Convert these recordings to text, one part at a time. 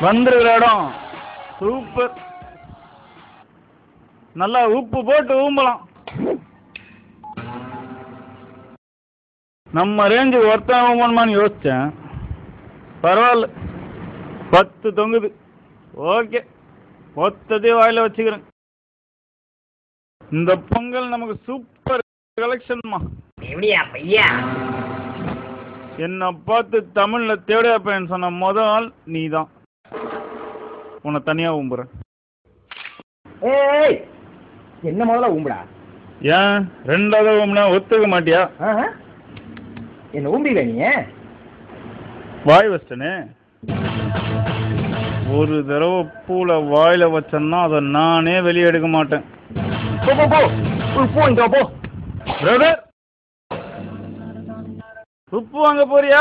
வந்துருக்கிற இடம் சூப்பர். நல்லா உப்பு போட்டு ஊம்பலாம். நம்ம ரேஞ்சு ஒருத்தன் ஊம்பணுமான்னு யோசித்தேன். பரவாயில்ல, 10 தொங்குது. ஓகே, மொத்தத்தையே வாயில் வச்சுக்கிறேன். இந்த பொங்கல் நமக்கு சூப்பர் கலெக்ஷன்மா. எப்படியா பையா? என்னை பார்த்து தமிழில் தேவையா பையன் சொன்ன முதல் நீ தான். உன்னை தனியாக ஊம்புறேன். ஏய், என்ன முதல்ல ஊம்புடா? ஏன் ரெண்டாவது ஊம்புனா ஒத்துக்க மாட்டியா? என்ன ஊம்பிடுவே நீ? வாய் வச்சிட்டனே. ஒரு தடவை பூல வாயில வச்சேன்னா அதை நானே வெளியே எடுக்க மாட்டேன். போ போ போ, உப்பு வாங்கிட்டு போ. பிரதர், உப்பு வாங்க போறியா?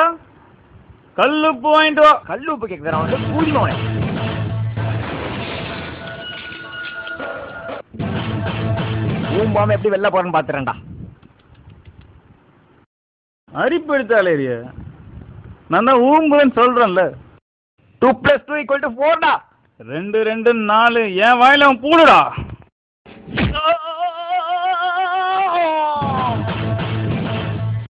கல்லுப்பு வாங்கிட்டு வா. கல்லுப்பு கேட்குறா வந்து கூடினோனே. ஊம்பாம எப்படி வெளில போறேன்னு பாத்துறேன்டா. அரிப்பு எடுத்தாலேரிய, நான் தான் ஊம்புன்னு சொல்றேன்ல. 2 + 2 = 4டா. 2 2 4 என் வாயில பூடுடா.